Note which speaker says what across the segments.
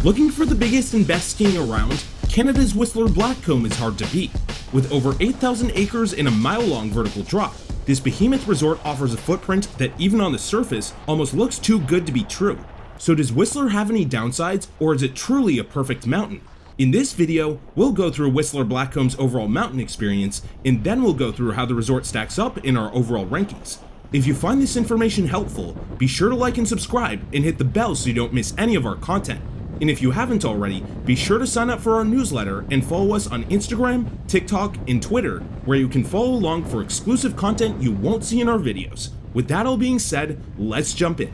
Speaker 1: Looking for the biggest and best skiing around? Canada's Whistler Blackcomb is hard to beat. With over 8,000 acres and a mile-long vertical drop, this behemoth resort offers a footprint that even on the surface almost looks too good to be true. So does Whistler have any downsides, or is it truly a perfect mountain? In this video, we'll go through Whistler Blackcomb's overall mountain experience, and then we'll go through how the resort stacks up in our overall rankings. If you find this information helpful, be sure to like and subscribe and hit the bell so you don't miss any of our content. And if you haven't already, be sure to sign up for our newsletter and follow us on Instagram, TikTok, and Twitter, where you can follow along for exclusive content you won't see in our videos. With that all being said, let's jump in.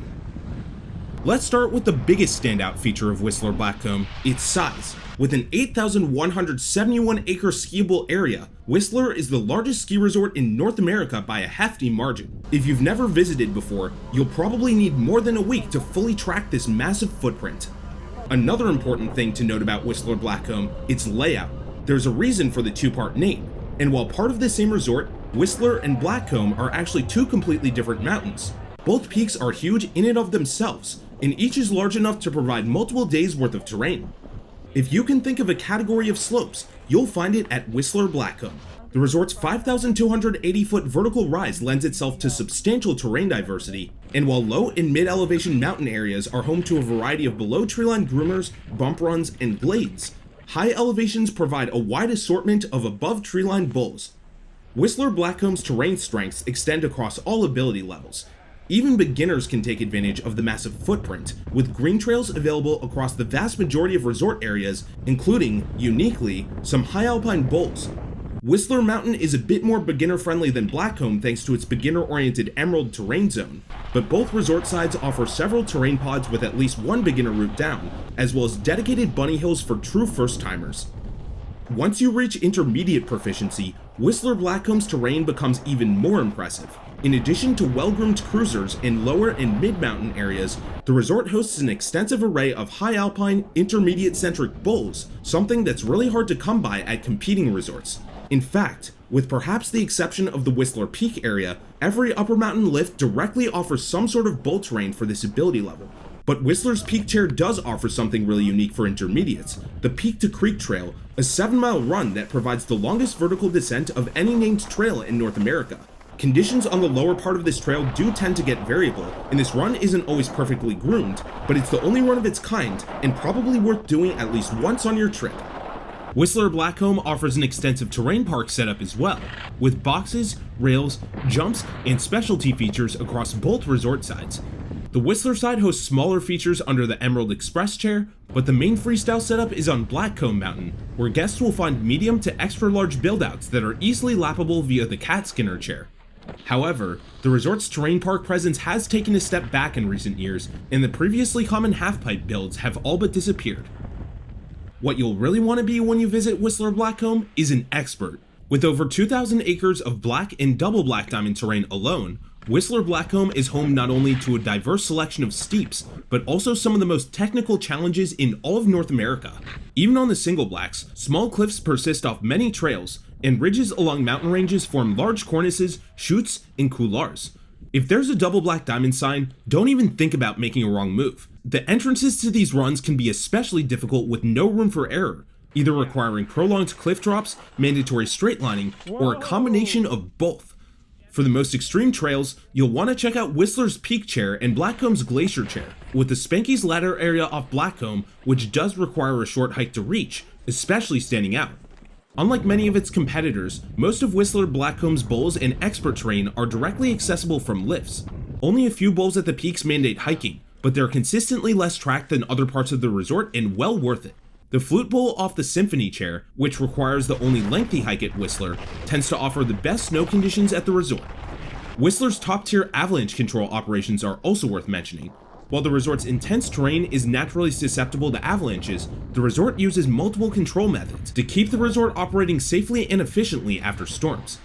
Speaker 1: Let's start with the biggest standout feature of Whistler Blackcomb, its size. With an 8,171 acre skiable area, Whistler is the largest ski resort in North America by a hefty margin. If you've never visited before, you'll probably need more than a week to fully track this massive footprint. Another important thing to note about Whistler Blackcomb, its layout. There's a reason for the two-part name, and while part of the same resort, Whistler and Blackcomb are actually two completely different mountains. Both peaks are huge in and of themselves, and each is large enough to provide multiple days worth of terrain. If you can think of a category of slopes, you'll find it at Whistler Blackcomb. The resort's 5,280-foot vertical rise lends itself to substantial terrain diversity, and while low and mid-elevation mountain areas are home to a variety of below treeline groomers, bump runs, and glades, high elevations provide a wide assortment of above treeline bowls. Whistler Blackcomb's terrain strengths extend across all ability levels. Even beginners can take advantage of the massive footprint, with green trails available across the vast majority of resort areas, including, uniquely, some high alpine bowls. Whistler Mountain is a bit more beginner-friendly than Blackcomb thanks to its beginner-oriented Emerald terrain zone, but both resort sides offer several terrain pods with at least one beginner route down, as well as dedicated bunny hills for true first-timers. Once you reach intermediate proficiency, Whistler Blackcomb's terrain becomes even more impressive. In addition to well-groomed cruisers in lower and mid-mountain areas, the resort hosts an extensive array of high alpine, intermediate-centric bowls, something that's really hard to come by at competing resorts. In fact, with perhaps the exception of the Whistler Peak area, every upper mountain lift directly offers some sort of bowl terrain for this ability level. But Whistler's Peak Chair does offer something really unique for intermediates, the Peak to Creek Trail, a 7-mile run that provides the longest vertical descent of any named trail in North America. Conditions on the lower part of this trail do tend to get variable, and this run isn't always perfectly groomed, but it's the only run of its kind, and probably worth doing at least once on your trip. Whistler Blackcomb offers an extensive terrain park setup as well, with boxes, rails, jumps, and specialty features across both resort sides. The Whistler side hosts smaller features under the Emerald Express chair, but the main freestyle setup is on Blackcomb Mountain, where guests will find medium to extra large buildouts that are easily lappable via the Cat Skinner chair. However, the resort's terrain park presence has taken a step back in recent years, and the previously common halfpipe builds have all but disappeared. What you'll really want to be when you visit Whistler Blackcomb is an expert. With over 2,000 acres of black and double black diamond terrain alone, Whistler Blackcomb is home not only to a diverse selection of steeps, but also some of the most technical challenges in all of North America. Even on the single blacks, small cliffs persist off many trails, and ridges along mountain ranges form large cornices, chutes, and couloirs. If there's a double black diamond sign, don't even think about making a wrong move. The entrances to these runs can be especially difficult with no room for error, either requiring prolonged cliff drops, mandatory straight lining, or a combination of both. For the most extreme trails, you'll want to check out Whistler's Peak Chair and Blackcomb's Glacier Chair, with the Spanky's Ladder area off Blackcomb, which does require a short hike to reach, especially standing out. Unlike many of its competitors, most of Whistler Blackcomb's bowls and expert terrain are directly accessible from lifts. Only a few bowls at the peaks mandate hiking, but they're consistently less tracked than other parts of the resort and well worth it. The Flute Bowl off the Symphony Chair, which requires the only lengthy hike at Whistler, tends to offer the best snow conditions at the resort. Whistler's top-tier avalanche control operations are also worth mentioning. While the resort's intense terrain is naturally susceptible to avalanches, the resort uses multiple control methods to keep the resort operating safely and efficiently after storms.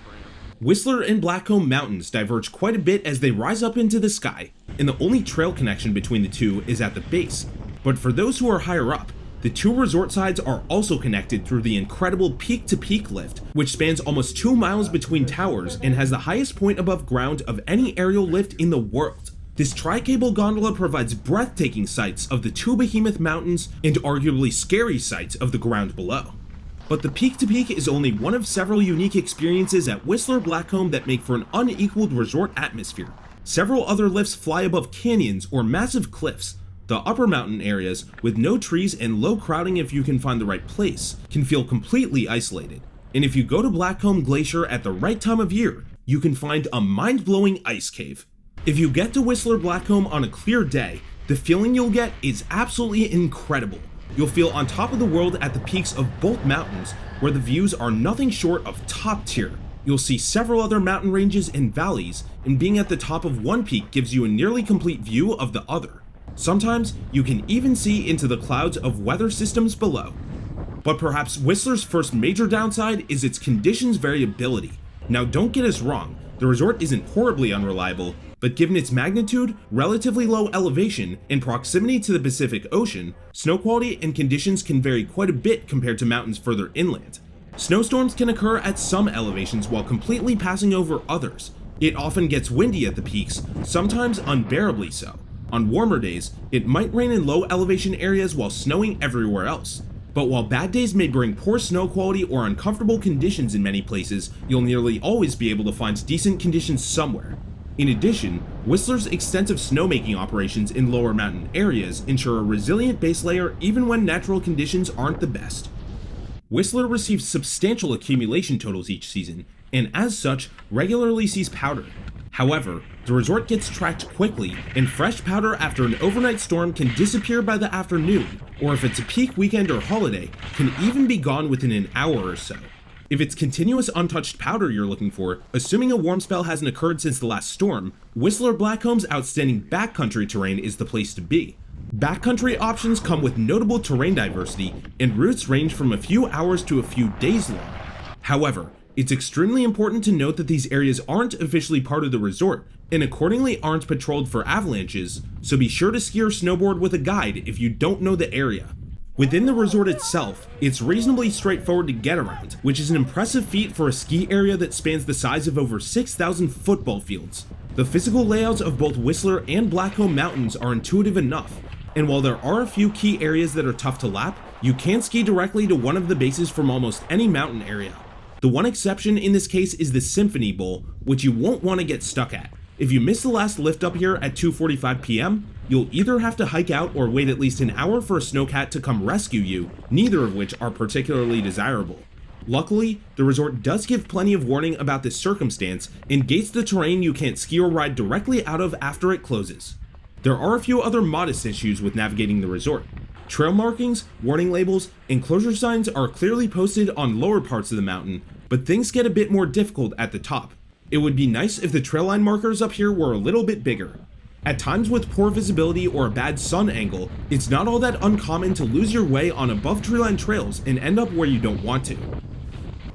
Speaker 1: Whistler and Blackcomb mountains diverge quite a bit as they rise up into the sky, and the only trail connection between the two is at the base. But for those who are higher up, the two resort sides are also connected through the incredible peak-to-peak lift, which spans almost 2 miles between towers and has the highest point above ground of any aerial lift in the world. This tri-cable gondola provides breathtaking sights of the two behemoth mountains and arguably scary sights of the ground below. But the peak-to-peak is only one of several unique experiences at Whistler Blackcomb that make for an unequaled resort atmosphere. Several other lifts fly above canyons or massive cliffs. The upper mountain areas, with no trees and low crowding if you can find the right place, can feel completely isolated. And if you go to Blackcomb Glacier at the right time of year, you can find a mind-blowing ice cave. If you get to Whistler Blackcomb on a clear day, the feeling you'll get is absolutely incredible. You'll feel on top of the world at the peaks of both mountains, where the views are nothing short of top tier. You'll see several other mountain ranges and valleys, and being at the top of one peak gives you a nearly complete view of the other. Sometimes you can even see into the clouds of weather systems below. But perhaps Whistler's first major downside is its conditions variability. Now don't get us wrong, the resort isn't horribly unreliable, but given its magnitude, relatively low elevation, and proximity to the Pacific Ocean, snow quality and conditions can vary quite a bit compared to mountains further inland. Snowstorms can occur at some elevations while completely passing over others. It often gets windy at the peaks, sometimes unbearably so. On warmer days, it might rain in low elevation areas while snowing everywhere else. But while bad days may bring poor snow quality or uncomfortable conditions in many places, you'll nearly always be able to find decent conditions somewhere. In addition, Whistler's extensive snowmaking operations in lower mountain areas ensure a resilient base layer even when natural conditions aren't the best. Whistler receives substantial accumulation totals each season, and as such, regularly sees powder. However, the resort gets tracked quickly, and fresh powder after an overnight storm can disappear by the afternoon, or if it's a peak weekend or holiday, can even be gone within an hour or so. If it's continuous untouched powder you're looking for, assuming a warm spell hasn't occurred since the last storm, Whistler Blackcomb's outstanding backcountry terrain is the place to be. Backcountry options come with notable terrain diversity, and routes range from a few hours to a few days long. However, it's extremely important to note that these areas aren't officially part of the resort, and accordingly aren't patrolled for avalanches, so be sure to ski or snowboard with a guide if you don't know the area. Within the resort itself, it's reasonably straightforward to get around, which is an impressive feat for a ski area that spans the size of over 6,000 football fields. The physical layouts of both Whistler and Blackcomb mountains are intuitive enough, and while there are a few key areas that are tough to lap, you can ski directly to one of the bases from almost any mountain area. The one exception in this case is the Symphony Bowl, which you won't want to get stuck at. If you miss the last lift up here at 2:45 p.m., you'll either have to hike out or wait at least an hour for a snowcat to come rescue you, neither of which are particularly desirable. Luckily, the resort does give plenty of warning about this circumstance and gates the terrain you can't ski or ride directly out of after it closes. There are a few other modest issues with navigating the resort. Trail markings, warning labels, and closure signs are clearly posted on lower parts of the mountain, but things get a bit more difficult at the top. It would be nice if the trail line markers up here were a little bit bigger. At times with poor visibility or a bad sun angle, it's not all that uncommon to lose your way on above treeline trails and end up where you don't want to.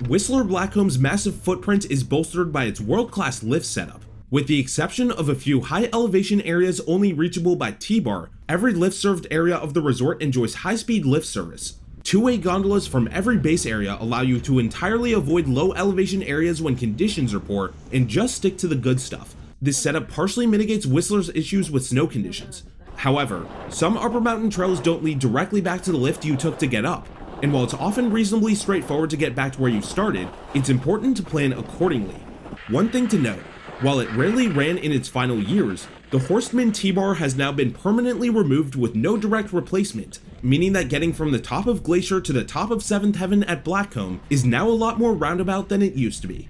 Speaker 1: Whistler Blackcomb's massive footprint is bolstered by its world-class lift setup. With the exception of a few high elevation areas only reachable by T-bar, every lift-served area of the resort enjoys high-speed lift service. Two-way gondolas from every base area allow you to entirely avoid low elevation areas when conditions are poor and just stick to the good stuff. This setup partially mitigates Whistler's issues with snow conditions. However, some upper mountain trails don't lead directly back to the lift you took to get up, and while it's often reasonably straightforward to get back to where you started, it's important to plan accordingly. One thing to note, while it rarely ran in its final years, the Horstman T-bar has now been permanently removed with no direct replacement, meaning that getting from the top of Glacier to the top of 7th Heaven at Blackcomb is now a lot more roundabout than it used to be.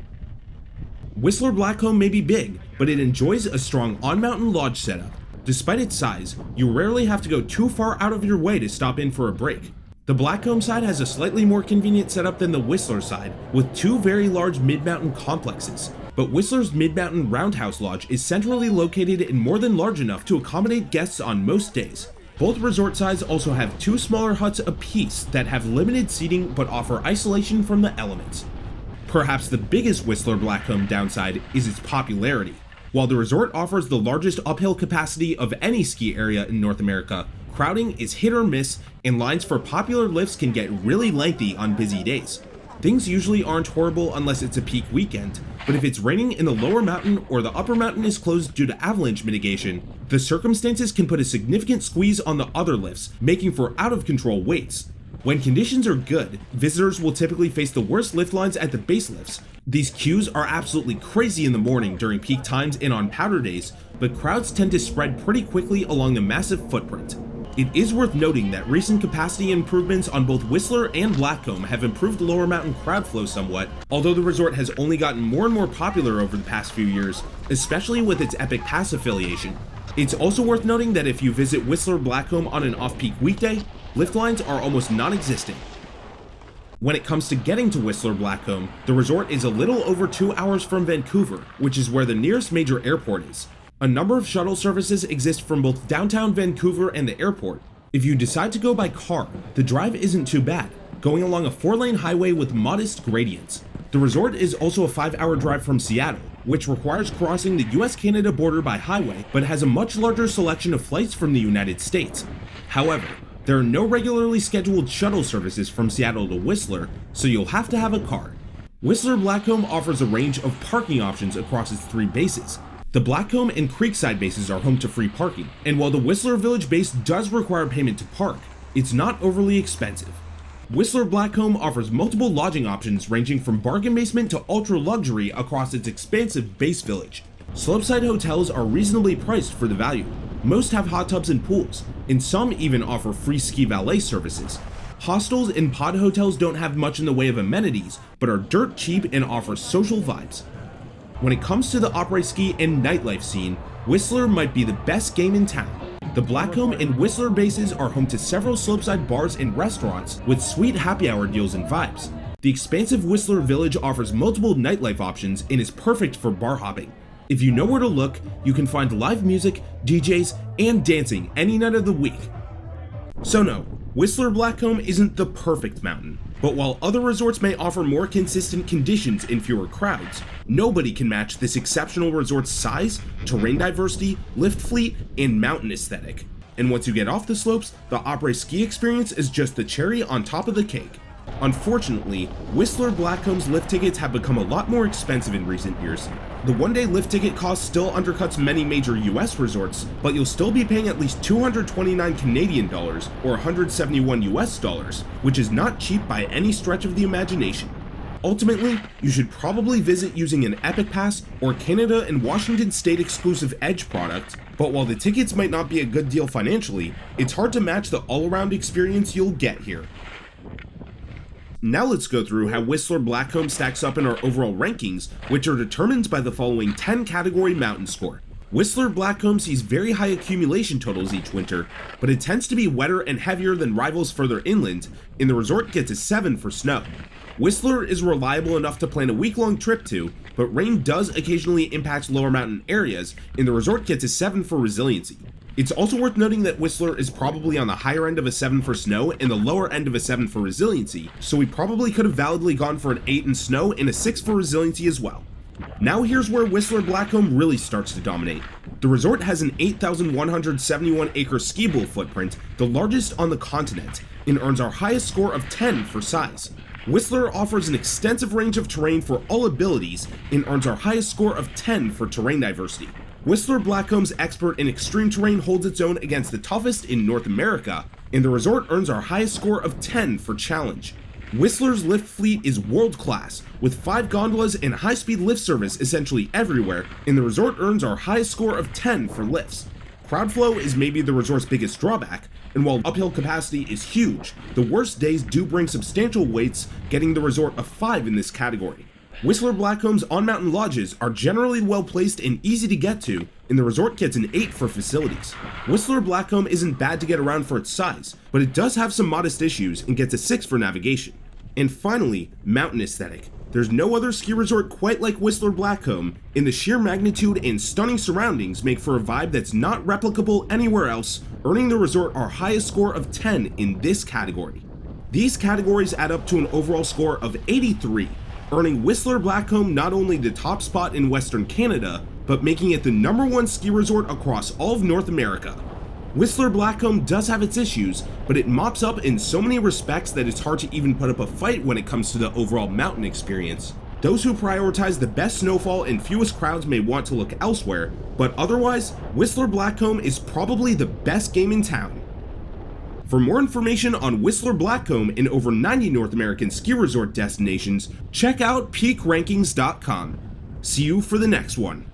Speaker 1: Whistler Blackcomb may be big, but it enjoys a strong on-mountain lodge setup. Despite its size, you rarely have to go too far out of your way to stop in for a break. The Blackcomb side has a slightly more convenient setup than the Whistler side, with two very large mid-mountain complexes, but Whistler's mid-mountain roundhouse lodge is centrally located and more than large enough to accommodate guests on most days. Both resort sides also have two smaller huts apiece that have limited seating but offer isolation from the elements. Perhaps the biggest Whistler Blackcomb downside is its popularity. While the resort offers the largest uphill capacity of any ski area in North America, crowding is hit or miss, and lines for popular lifts can get really lengthy on busy days. Things usually aren't horrible unless it's a peak weekend, but if it's raining in the lower mountain or the upper mountain is closed due to avalanche mitigation, the circumstances can put a significant squeeze on the other lifts, making for out-of-control waits. When conditions are good, visitors will typically face the worst lift lines at the base lifts. These queues are absolutely crazy in the morning during peak times and on powder days, but crowds tend to spread pretty quickly along the massive footprint. It is worth noting that recent capacity improvements on both Whistler and Blackcomb have improved lower mountain crowd flow somewhat, although the resort has only gotten more and more popular over the past few years, especially with its Epic Pass affiliation. It's also worth noting that if you visit Whistler Blackcomb on an off-peak weekday, lift lines are almost non-existent. When it comes to getting to Whistler Blackcomb, the resort is a little over 2 hours from Vancouver, which is where the nearest major airport is. A number of shuttle services exist from both downtown Vancouver and the airport. If you decide to go by car, the drive isn't too bad, going along a 4-lane highway with modest gradients. The resort is also a 5-hour drive from Seattle, which requires crossing the US-Canada border by highway, but has a much larger selection of flights from the United States. However, there are no regularly scheduled shuttle services from Seattle to Whistler, so you'll have to have a car. Whistler Blackcomb offers a range of parking options across its 3 bases. The Blackcomb and Creekside bases are home to free parking, and while the Whistler Village base does require payment to park, it's not overly expensive. Whistler Blackcomb offers multiple lodging options ranging from bargain basement to ultra luxury across its expansive base village. Slopeside hotels are reasonably priced for the value. Most have hot tubs and pools, and some even offer free ski valet services. Hostels and pod hotels don't have much in the way of amenities, but are dirt cheap and offer social vibes. When it comes to the Aprés-Ski and nightlife scene, Whistler might be the best game in town. The Blackcomb and Whistler bases are home to several slopeside bars and restaurants with sweet happy hour deals and vibes. The expansive Whistler Village offers multiple nightlife options and is perfect for bar hopping. If you know where to look, you can find live music, DJs, and dancing any night of the week. So no, Whistler Blackcomb isn't the perfect mountain, but while other resorts may offer more consistent conditions and fewer crowds, nobody can match this exceptional resort's size, terrain diversity, lift fleet, and mountain aesthetic. And once you get off the slopes, the Aprés-Ski experience is just the cherry on top of the cake. Unfortunately, Whistler Blackcomb's lift tickets have become a lot more expensive in recent years. The one-day lift ticket cost still undercuts many major US resorts, but you'll still be paying at least 229 Canadian dollars or 171 US dollars, which is not cheap by any stretch of the imagination. Ultimately, you should probably visit using an Epic Pass or Canada and Washington State exclusive Edge product, but while the tickets might not be a good deal financially, it's hard to match the all-around experience you'll get here. Now let's go through how Whistler Blackcomb stacks up in our overall rankings, which are determined by the following 10 category mountain score. Whistler Blackcomb sees very high accumulation totals each winter, but it tends to be wetter and heavier than rivals further inland, and the resort gets a 7 for snow. Whistler is reliable enough to plan a week-long trip to, but rain does occasionally impact lower mountain areas, and the resort gets a 7 for resiliency. It's also worth noting that Whistler is probably on the higher end of a 7 for snow and the lower end of a 7 for resiliency, so we probably could have validly gone for an 8 in snow and a 6 for resiliency as well. Now here's where Whistler Blackcomb really starts to dominate. The resort has an 8,171 acre ski bowl footprint, the largest on the continent, and earns our highest score of 10 for size. Whistler offers an extensive range of terrain for all abilities and earns our highest score of 10 for terrain diversity. Whistler Blackcomb's expert in extreme terrain holds its own against the toughest in North America, and the resort earns our highest score of 10 for challenge. Whistler's lift fleet is world-class, with 5 gondolas and high-speed lift service essentially everywhere, and the resort earns our highest score of 10 for lifts. Crowd flow is maybe the resort's biggest drawback, and while uphill capacity is huge, the worst days do bring substantial weights, getting the resort a 5 in this category. Whistler Blackcomb's on-mountain lodges are generally well-placed and easy to get to, and the resort gets an 8 for facilities. Whistler Blackcomb isn't bad to get around for its size, but it does have some modest issues and gets a 6 for navigation. And finally, mountain aesthetic. There's no other ski resort quite like Whistler Blackcomb, and the sheer magnitude and stunning surroundings make for a vibe that's not replicable anywhere else, earning the resort our highest score of 10 in this category. These categories add up to an overall score of 83, earning Whistler Blackcomb not only the top spot in Western Canada, but making it the #1 ski resort across all of North America. Whistler Blackcomb does have its issues, but it mops up in so many respects that it's hard to even put up a fight when it comes to the overall mountain experience. Those who prioritize the best snowfall and fewest crowds may want to look elsewhere, but otherwise, Whistler Blackcomb is probably the best game in town. For more information on Whistler Blackcomb and over 90 North American ski resort destinations, check out peakrankings.com. See you for the next one.